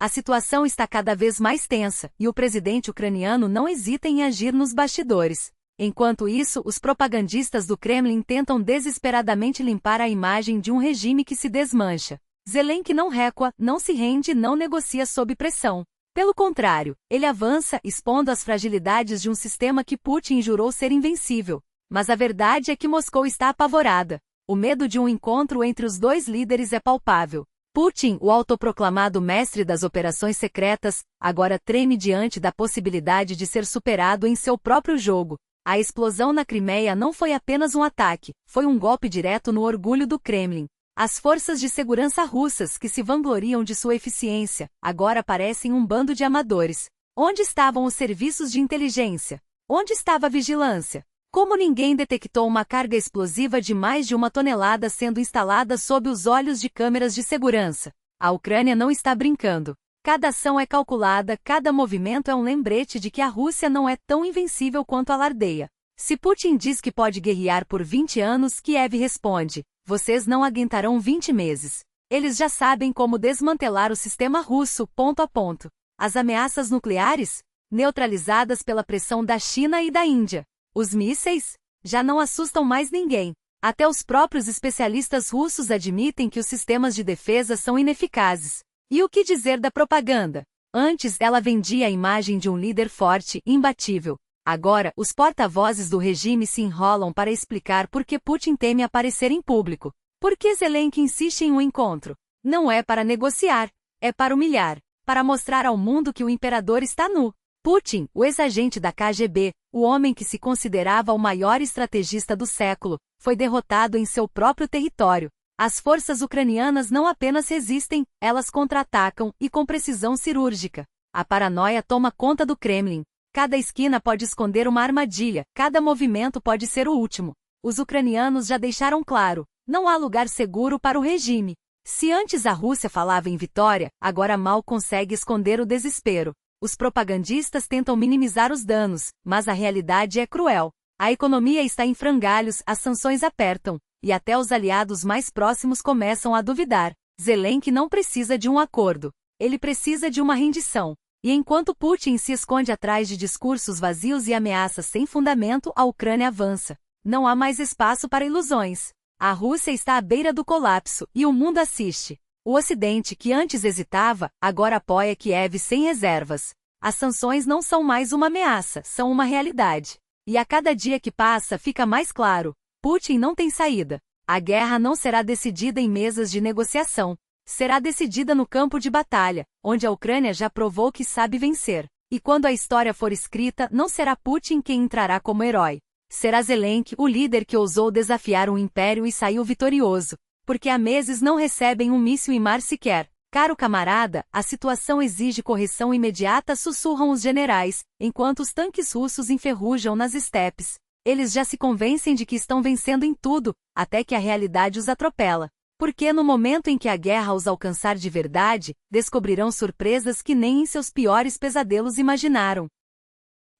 A situação está cada vez mais tensa, e o presidente ucraniano não hesita em agir nos bastidores. Enquanto isso, os propagandistas do Kremlin tentam desesperadamente limpar a imagem de um regime que se desmancha. Zelensky não recua, não se rende, não negocia sob pressão. Pelo contrário, ele avança, expondo as fragilidades de um sistema que Putin jurou ser invencível. Mas a verdade é que Moscou está apavorada. O medo de um encontro entre os dois líderes é palpável. Putin, o autoproclamado mestre das operações secretas, agora treme diante da possibilidade de ser superado em seu próprio jogo. A explosão na Crimeia não foi apenas um ataque, foi um golpe direto no orgulho do Kremlin. As forças de segurança russas, que se vangloriam de sua eficiência, agora parecem um bando de amadores. Onde estavam os serviços de inteligência? Onde estava a vigilância? Como ninguém detectou uma carga explosiva de mais de 1 tonelada sendo instalada sob os olhos de câmeras de segurança? A Ucrânia não está brincando. Cada ação é calculada, cada movimento é um lembrete de que a Rússia não é tão invencível quanto alardeia. Se Putin diz que pode guerrear por 20 anos, Kiev responde: vocês não aguentarão 20 meses. Eles já sabem como desmantelar o sistema russo, ponto a ponto. As ameaças nucleares? Neutralizadas pela pressão da China e da Índia. Os mísseis? Já não assustam mais ninguém. Até os próprios especialistas russos admitem que os sistemas de defesa são ineficazes. E o que dizer da propaganda? Antes ela vendia a imagem de um líder forte, imbatível. Agora, os porta-vozes do regime se enrolam para explicar por que Putin teme aparecer em público. Por que Zelensky insiste em um encontro? Não é para negociar, é para humilhar, para mostrar ao mundo que o imperador está nu. Putin, o ex-agente da KGB, o homem que se considerava o maior estrategista do século, foi derrotado em seu próprio território. As forças ucranianas não apenas resistem, elas contra-atacam, e com precisão cirúrgica. A paranoia toma conta do Kremlin. Cada esquina pode esconder uma armadilha, cada movimento pode ser o último. Os ucranianos já deixaram claro, não há lugar seguro para o regime. Se antes a Rússia falava em vitória, agora mal consegue esconder o desespero. Os propagandistas tentam minimizar os danos, mas a realidade é cruel. A economia está em frangalhos, as sanções apertam, e até os aliados mais próximos começam a duvidar. Zelensky não precisa de um acordo. Ele precisa de uma rendição. E enquanto Putin se esconde atrás de discursos vazios e ameaças sem fundamento, a Ucrânia avança. Não há mais espaço para ilusões. A Rússia está à beira do colapso, e o mundo assiste. O Ocidente, que antes hesitava, agora apoia Kiev sem reservas. As sanções não são mais uma ameaça, são uma realidade. E a cada dia que passa fica mais claro, Putin não tem saída. A guerra não será decidida em mesas de negociação. Será decidida no campo de batalha, onde a Ucrânia já provou que sabe vencer. E quando a história for escrita, não será Putin quem entrará como herói. Será Zelensky, o líder que ousou desafiar um império e saiu vitorioso. Porque há meses não recebem um míssil em mar sequer. Caro camarada, a situação exige correção imediata, sussurram os generais, enquanto os tanques russos enferrujam nas estepes. Eles já se convencem de que estão vencendo em tudo, até que a realidade os atropela. Porque no momento em que a guerra os alcançar de verdade, descobrirão surpresas que nem em seus piores pesadelos imaginaram.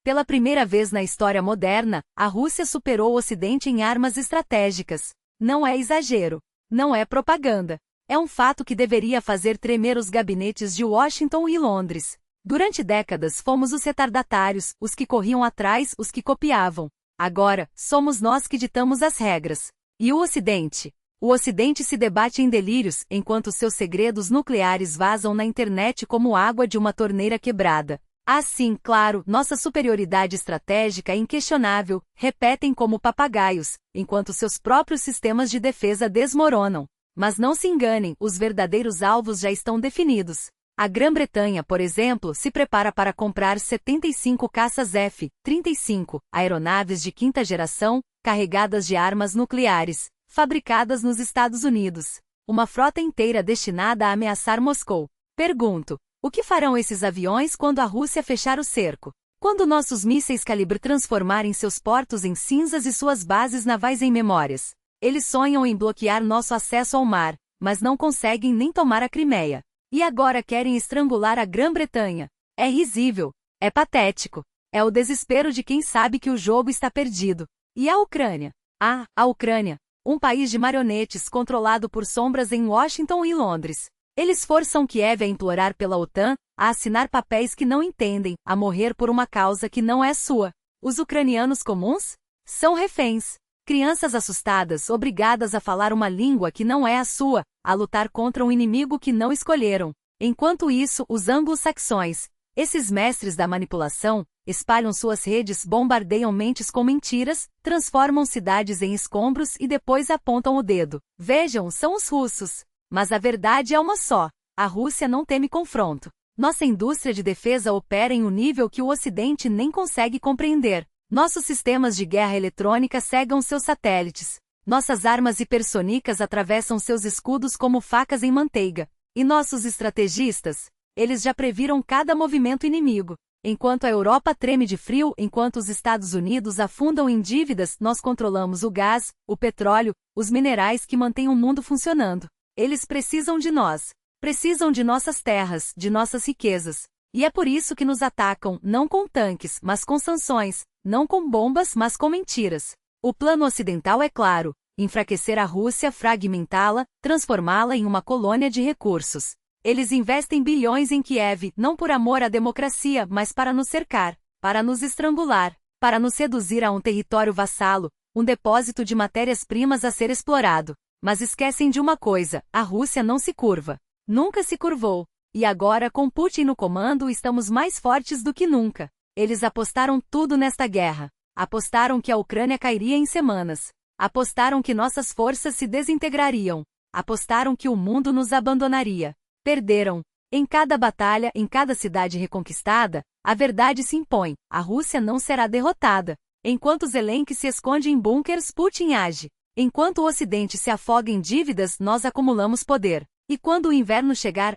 Pela primeira vez na história moderna, a Rússia superou o Ocidente em armas estratégicas. Não é exagero. Não é propaganda. É um fato que deveria fazer tremer os gabinetes de Washington e Londres. Durante décadas fomos os retardatários, os que corriam atrás, os que copiavam. Agora, somos nós que ditamos as regras. E o Ocidente? O Ocidente se debate em delírios, enquanto seus segredos nucleares vazam na internet como água de uma torneira quebrada. Assim, claro, nossa superioridade estratégica é inquestionável, repetem como papagaios, enquanto seus próprios sistemas de defesa desmoronam. Mas não se enganem, os verdadeiros alvos já estão definidos. A Grã-Bretanha, por exemplo, se prepara para comprar 75 caças F-35, aeronaves de quinta geração, carregadas de armas nucleares, fabricadas nos Estados Unidos. Uma frota inteira destinada a ameaçar Moscou. Pergunto, o que farão esses aviões quando a Rússia fechar o cerco? Quando nossos mísseis calibre transformarem seus portos em cinzas e suas bases navais em memórias? Eles sonham em bloquear nosso acesso ao mar, mas não conseguem nem tomar a Crimeia. E agora querem estrangular a Grã-Bretanha. É risível. É patético. É o desespero de quem sabe que o jogo está perdido. E a Ucrânia? A Ucrânia. Um país de marionetes controlado por sombras em Washington e Londres. Eles forçam Kiev a implorar pela OTAN, a assinar papéis que não entendem, a morrer por uma causa que não é sua. Os ucranianos comuns? São reféns. Crianças assustadas, obrigadas a falar uma língua que não é a sua, a lutar contra um inimigo que não escolheram. Enquanto isso, os anglo-saxões, esses mestres da manipulação, espalham suas redes, bombardeiam mentes com mentiras, transformam cidades em escombros e depois apontam o dedo. Vejam, são os russos. Mas a verdade é uma só. A Rússia não teme confronto. Nossa indústria de defesa opera em um nível que o Ocidente nem consegue compreender. Nossos sistemas de guerra eletrônica cegam seus satélites. Nossas armas hipersônicas atravessam seus escudos como facas em manteiga. E nossos estrategistas? Eles já previram cada movimento inimigo. Enquanto a Europa treme de frio, enquanto os Estados Unidos afundam em dívidas, nós controlamos o gás, o petróleo, os minerais que mantêm o mundo funcionando. Eles precisam de nós. Precisam de nossas terras, de nossas riquezas. E é por isso que nos atacam, não com tanques, mas com sanções, não com bombas, mas com mentiras. O plano ocidental é claro: enfraquecer a Rússia, fragmentá-la, transformá-la em uma colônia de recursos. Eles investem bilhões em Kiev, não por amor à democracia, mas para nos cercar, para nos estrangular, para nos seduzir a um território vassalo, um depósito de matérias-primas a ser explorado. Mas esquecem de uma coisa: a Rússia não se curva. Nunca se curvou. E agora, com Putin no comando, estamos mais fortes do que nunca. Eles apostaram tudo nesta guerra. Apostaram que a Ucrânia cairia em semanas. Apostaram que nossas forças se desintegrariam. Apostaram que o mundo nos abandonaria. Perderam. Em cada batalha, em cada cidade reconquistada, a verdade se impõe: a Rússia não será derrotada. Enquanto Zelensky se esconde em bunkers, Putin age. Enquanto o Ocidente se afoga em dívidas, nós acumulamos poder. E quando o inverno chegar,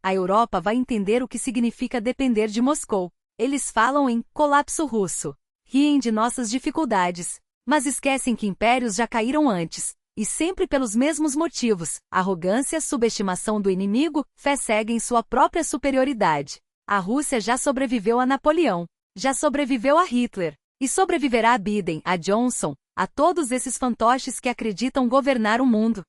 a Europa vai entender o que significa depender de Moscou. Eles falam em colapso russo. Riem de nossas dificuldades. Mas esquecem que impérios já caíram antes. E sempre pelos mesmos motivos: arrogância, subestimação do inimigo, fé cega em sua própria superioridade. A Rússia já sobreviveu a Napoleão. Já sobreviveu a Hitler. E sobreviverá a Biden, a Johnson, a todos esses fantoches que acreditam governar o mundo.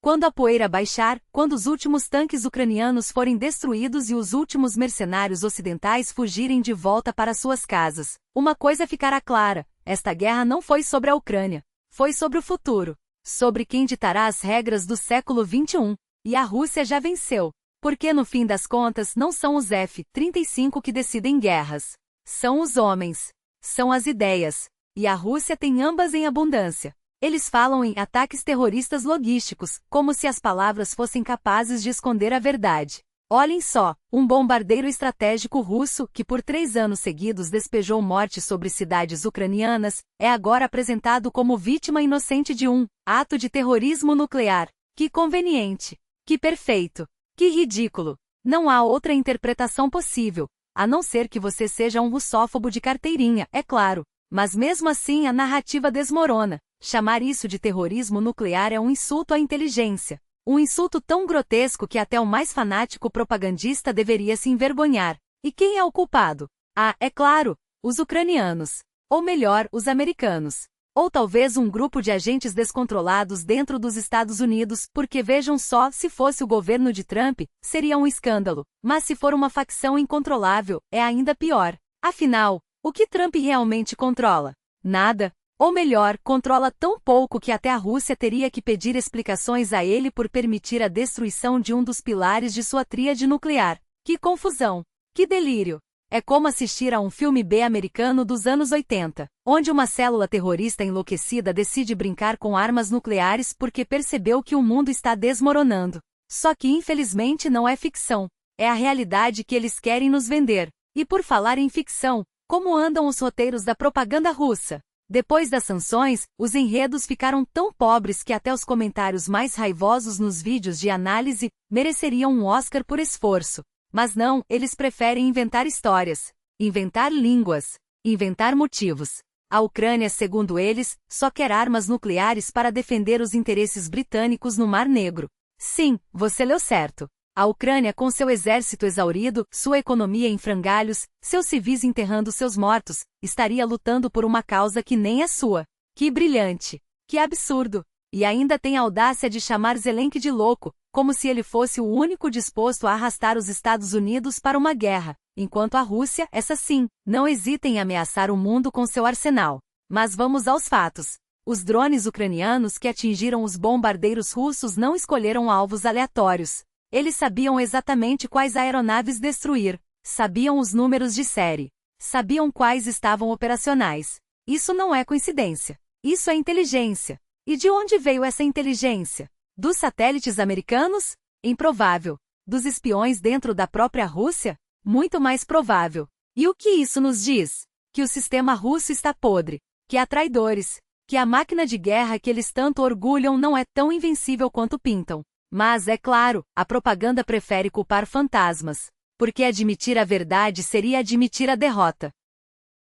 Quando a poeira baixar, quando os últimos tanques ucranianos forem destruídos e os últimos mercenários ocidentais fugirem de volta para suas casas, uma coisa ficará clara: esta guerra não foi sobre a Ucrânia. Foi sobre o futuro. Sobre quem ditará as regras do século XXI. E a Rússia já venceu. Porque no fim das contas não são os F-35 que decidem guerras. São os homens. São as ideias. E a Rússia tem ambas em abundância. Eles falam em ataques terroristas logísticos, como se as palavras fossem capazes de esconder a verdade. Olhem só, um bombardeiro estratégico russo, que por 3 anos seguidos despejou morte sobre cidades ucranianas, é agora apresentado como vítima inocente de um ato de terrorismo nuclear. Que conveniente! Que perfeito! Que ridículo! Não há outra interpretação possível, a não ser que você seja um russófobo de carteirinha, é claro. Mas mesmo assim a narrativa desmorona. Chamar isso de terrorismo nuclear é um insulto à inteligência. Um insulto tão grotesco que até o mais fanático propagandista deveria se envergonhar. E quem é o culpado? Ah, é claro, os ucranianos. Ou melhor, os americanos. Ou talvez um grupo de agentes descontrolados dentro dos Estados Unidos, porque vejam só, se fosse o governo de Trump, seria um escândalo. Mas se for uma facção incontrolável, é ainda pior. Afinal, o que Trump realmente controla? Nada. Ou melhor, controla tão pouco que até a Rússia teria que pedir explicações a ele por permitir a destruição de um dos pilares de sua tríade nuclear. Que confusão! Que delírio! É como assistir a um filme B americano dos anos 80, onde uma célula terrorista enlouquecida decide brincar com armas nucleares porque percebeu que o mundo está desmoronando. Só que infelizmente não é ficção. É a realidade que eles querem nos vender. E por falar em ficção, como andam os roteiros da propaganda russa? Depois das sanções, os enredos ficaram tão pobres que até os comentários mais raivosos nos vídeos de análise mereceriam um Oscar por esforço. Mas não, eles preferem inventar histórias, inventar línguas, inventar motivos. A Ucrânia, segundo eles, só quer armas nucleares para defender os interesses britânicos no Mar Negro. Sim, você leu certo. A Ucrânia, com seu exército exaurido, sua economia em frangalhos, seus civis enterrando seus mortos, estaria lutando por uma causa que nem é sua. Que brilhante! Que absurdo! E ainda tem a audácia de chamar Zelensky de louco, como se ele fosse o único disposto a arrastar os Estados Unidos para uma guerra, enquanto a Rússia, essa sim, não hesita em ameaçar o mundo com seu arsenal. Mas vamos aos fatos. Os drones ucranianos que atingiram os bombardeiros russos não escolheram alvos aleatórios. Eles sabiam exatamente quais aeronaves destruir, sabiam os números de série, sabiam quais estavam operacionais. Isso não é coincidência. Isso é inteligência. E de onde veio essa inteligência? Dos satélites americanos? Improvável. Dos espiões dentro da própria Rússia? Muito mais provável. E o que isso nos diz? Que o sistema russo está podre, que há traidores, que a máquina de guerra que eles tanto orgulham não é tão invencível quanto pintam. Mas, é claro, a propaganda prefere culpar fantasmas, porque admitir a verdade seria admitir a derrota.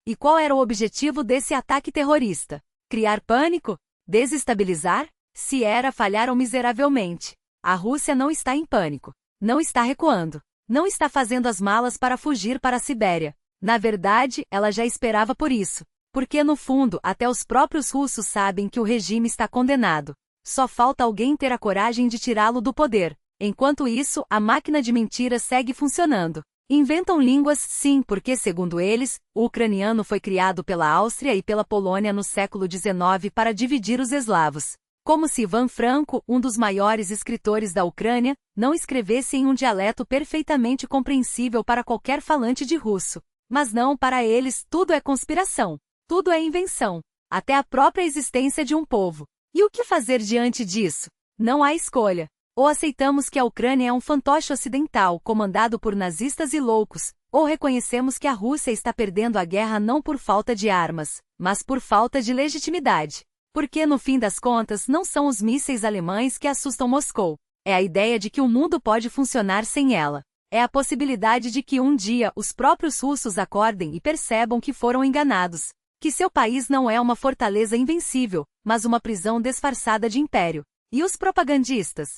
E qual era o objetivo desse ataque terrorista? Criar pânico? Desestabilizar? Se era, falharam miseravelmente. A Rússia não está em pânico. Não está recuando. Não está fazendo as malas para fugir para a Sibéria. Na verdade, ela já esperava por isso. Porque no fundo, até os próprios russos sabem que o regime está condenado. Só falta alguém ter a coragem de tirá-lo do poder. Enquanto isso, a máquina de mentiras segue funcionando. Inventam línguas, sim, porque, segundo eles, o ucraniano foi criado pela Áustria e pela Polônia no século XIX para dividir os eslavos. Como se Ivan Franko, um dos maiores escritores da Ucrânia, não escrevesse em um dialeto perfeitamente compreensível para qualquer falante de russo. Mas não, para eles, tudo é conspiração. Tudo é invenção. Até a própria existência de um povo. E o que fazer diante disso? Não há escolha. Ou aceitamos que a Ucrânia é um fantoche ocidental comandado por nazistas e loucos, ou reconhecemos que a Rússia está perdendo a guerra não por falta de armas, mas por falta de legitimidade. Porque no fim das contas não são os mísseis alemães que assustam Moscou. É a ideia de que o mundo pode funcionar sem ela. É a possibilidade de que um dia os próprios russos acordem e percebam que foram enganados. Que seu país não é uma fortaleza invencível, mas uma prisão disfarçada de império. E os propagandistas?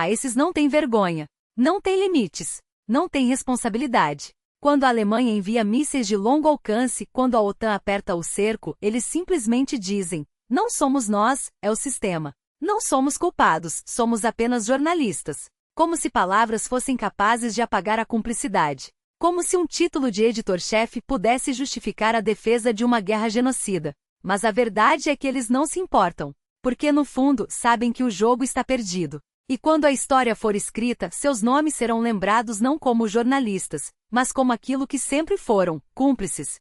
Esses não têm vergonha. Não têm limites. Não têm responsabilidade. Quando a Alemanha envia mísseis de longo alcance, quando a OTAN aperta o cerco, eles simplesmente dizem: não somos nós, é o sistema. Não somos culpados, somos apenas jornalistas. Como se palavras fossem capazes de apagar a cumplicidade. Como se um título de editor-chefe pudesse justificar a defesa de uma guerra genocida. Mas a verdade é que eles não se importam. Porque no fundo, sabem que o jogo está perdido. E quando a história for escrita, seus nomes serão lembrados não como jornalistas, mas como aquilo que sempre foram, cúmplices.